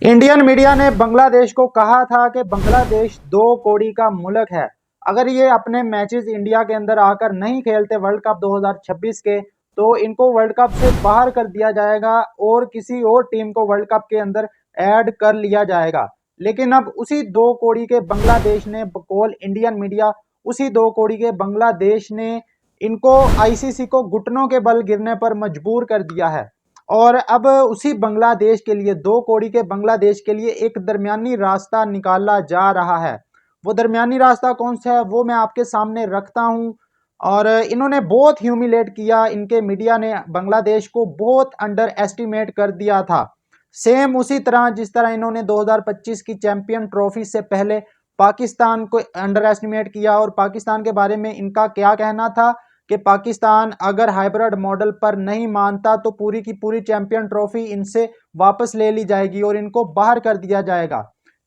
Indian media ने बांग्लादेश को कहा था कि बांग्लादेश 2 कौड़ी का मुल्क है। अगर ये अपने मैचेस इंडिया के अंदर आकर नहीं खेलते वर्ल्ड कप 2026 के, तो इनको वर्ल्ड कप से बाहर कर दिया जाएगा और किसी और टीम को वर्ल्ड कप के अंदर ऐड कर लिया जाएगा। लेकिन अब उसी 2 कौड़ी के बांग्लादेश ने बकौल इंडियन मीडिया, उसी 2 कौड़ी के बांग्लादेश ने इनको आईसीसी को घुटनों के बल गिरने पर मजबूर कर दिया है। और अब उसी बांग्लादेश के लिए, 2 कौड़ी के बांग्लादेश के लिए एक दरमियानी रास्ता निकाला जा रहा है। वो दरमियानी रास्ता कौन सा है वो मैं आपके सामने रखता हूं। और इन्होंने बहुत ह्यूमिलेट किया, इनके मीडिया ने बांग्लादेश को बहुत अंडर एस्टिमेट कर दिया था। सेम उसी तरह जिस तरह इन्होंने 2025 की चैंपियन ट्रॉफी से पहले पाकिस्तान को अंडर एस्टिमेट किया। और पाकिस्तान के बारे में इनका क्या कहना था कि पाकिस्तान अगर हाइब्रिड मॉडल पर नहीं मानता तो पूरी की पूरी चैंपियन ट्रॉफी इनसे वापस ले ली जाएगी और इनको बाहर कर दिया जाएगा।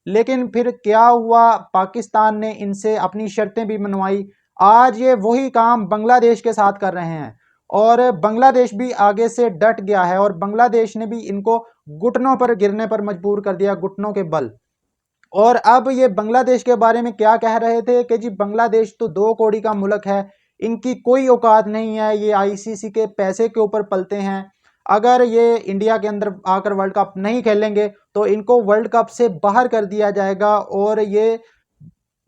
लेकिन फिर क्या हुआ, पाकिस्तान ने इनसे अपनी शर्तें भी मनवाई। आज ये वही काम बांग्लादेश के साथ कर रहे हैं और बांग्लादेश भी आगे से डट गया है और बांग्लादेश ने भी इनको घुटनों पर गिरने पर मजबूर कर दिया, घुटनों के बल। और अब ये बांग्लादेश के बारे में क्या कह रहे थे कि जी बांग्लादेश तो 2 कौड़ी का मुल्क है, इनकी कोई औकात नहीं है, ये आईसीसी के पैसे के ऊपर पलते हैं। अगर ये इंडिया के अंदर आकर वर्ल्ड कप नहीं खेलेंगे तो इनको वर्ल्ड कप से बाहर कर दिया जाएगा और ये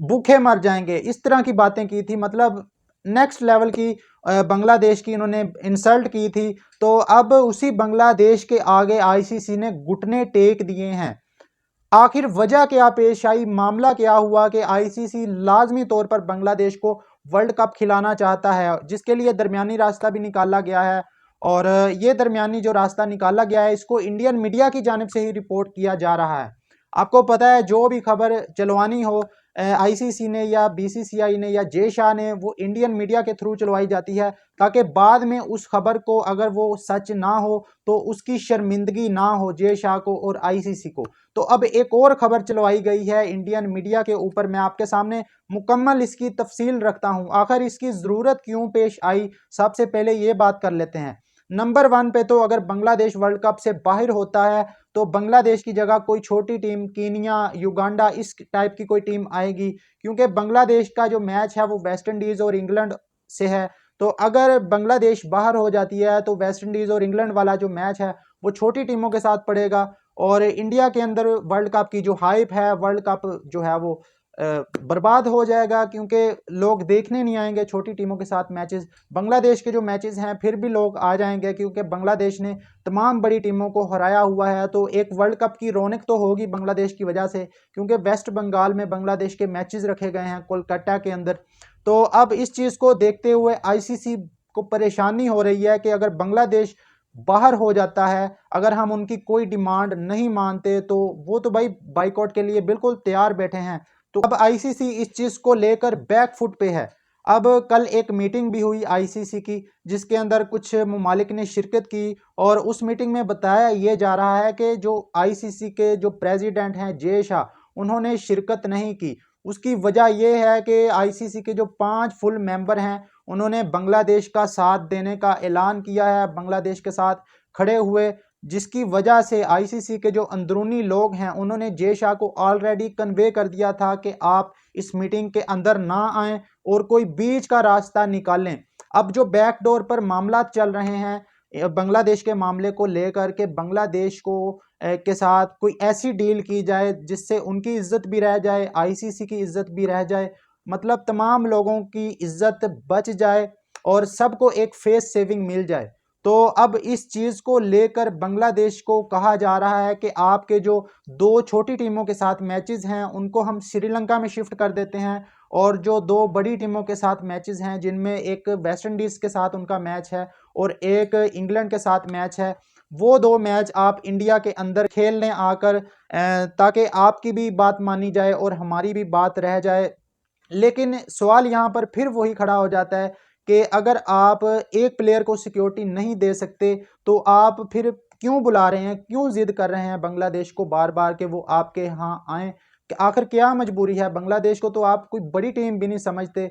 भूखे मर जाएंगे। इस तरह की बातें की थी, मतलब नेक्स्ट लेवल की बांग्लादेश की इन्होंने इंसल्ट की थी। तो अब उसी बांग्लादेश के आगे आईसीसी ने घुटने टेक दिए हैं। आखिर वजह क्या पेश आई, मामला क्या हुआ कि आईसीसी लाजमी तौर पर बांग्लादेश को वर्ल्ड कप खिलाना चाहता है, जिसके लिए दरमियानी रास्ता भी निकाला गया है। और ये दरमियानी जो रास्ता निकाला गया है इसको इंडियन मीडिया की जानिब से ही रिपोर्ट किया जा रहा है। आपको पता है जो भी खबर चलवानी हो आईसीसी ने या बीसीसीआई ने या जे शाह ने, वो इंडियन मीडिया के थ्रू चलवाई जाती है ताकि बाद में उस खबर को अगर वो सच ना हो तो उसकी शर्मिंदगी ना हो जे शाह को और आईसीसी को। तो अब एक और खबर चलवाई गई है इंडियन मीडिया के ऊपर, मैं आपके सामने मुकम्मल इसकी तफसील रखता हूं। आखिर इसकी ज़रूरत क्यों पेश आई, सबसे पहले ये बात कर लेते हैं। नंबर 1 पे तो अगर बांग्लादेश वर्ल्ड कप से बाहर होता है तो बांग्लादेश की जगह कोई छोटी टीम, कीनिया, युगांडा, इस टाइप की कोई टीम आएगी। क्योंकि बांग्लादेश का जो मैच है वो वेस्ट इंडीज़ और इंग्लैंड से है। तो अगर बांग्लादेश बाहर हो जाती है तो वेस्ट इंडीज़ और इंग्लैंड वाला जो मैच है वो छोटी टीमों के साथ पड़ेगा। और इंडिया के अंदर वर्ल्ड कप की जो हाइप है, वर्ल्ड कप जो है वो बर्बाद हो जाएगा, क्योंकि लोग देखने नहीं आएंगे छोटी टीमों के साथ मैचेस। बांग्लादेश के जो मैचेस हैं फिर भी लोग आ जाएंगे क्योंकि बांग्लादेश ने तमाम बड़ी टीमों को हराया हुआ है। तो एक वर्ल्ड कप की रौनक तो होगी बांग्लादेश की वजह से, क्योंकि वेस्ट बंगाल में बांग्लादेश के मैचेस रखे गए हैं, कोलकाता के अंदर। तो अब इस चीज़ को देखते हुए आईसीसी को परेशानी हो रही है कि अगर बांग्लादेश बाहर हो जाता है, अगर हम उनकी कोई डिमांड नहीं मानते तो वो तो भाई बाइकआउट के लिए बिल्कुल तैयार बैठे हैं। तो अब आईसीसी इस चीज़ को लेकर बैक फुट पे है। अब कल एक मीटिंग भी हुई आईसीसी की जिसके अंदर कुछ ममालिक ने शिरकत की और उस मीटिंग में बताया ये जा रहा है कि जो आईसीसी के जो प्रेसिडेंट हैं जे शाह, उन्होंने शिरकत नहीं की। उसकी वजह यह है कि आईसीसी के जो 5 फुल मेंबर हैं उन्होंने बांग्लादेश का साथ देने का ऐलान किया है, बांग्लादेश के साथ खड़े हुए, जिसकी वजह से आईसीसी के जो अंदरूनी लोग हैं उन्होंने जे शाह को ऑलरेडी कन्वे कर दिया था कि आप इस मीटिंग के अंदर ना आएं और कोई बीच का रास्ता निकालें। अब जो बैकडोर पर मामला चल रहे हैं बांग्लादेश के मामले को लेकर के, बांग्लादेश को के साथ कोई ऐसी डील की जाए जिससे उनकी इज्जत भी रह जाए, आईसीसी की इज्जत भी रह जाए, मतलब तमाम लोगों की इज्जत बच जाए और सबको एक फेस सेविंग मिल जाए। तो अब इस चीज़ को लेकर बांग्लादेश को कहा जा रहा है कि आपके जो 2 छोटी टीमों के साथ मैचेस हैं उनको हम श्रीलंका में शिफ्ट कर देते हैं और जो 2 बड़ी टीमों के साथ मैचेस हैं जिनमें एक वेस्ट इंडीज़ के साथ उनका मैच है और एक इंग्लैंड के साथ मैच है, वो 2 मैच आप इंडिया के अंदर खेलने आकर ताकि आपकी भी बात मानी जाए और हमारी भी बात रह जाए। लेकिन सवाल यहाँ पर फिर वही खड़ा हो जाता है कि अगर आप एक प्लेयर को सिक्योरिटी नहीं दे सकते तो आप फिर क्यों बुला रहे हैं, क्यों जिद कर रहे हैं बांग्लादेश को बार बार कि वो आपके यहाँ आएँ। कि आखिर क्या मजबूरी है, बांग्लादेश को तो आप कोई बड़ी टीम भी नहीं समझते।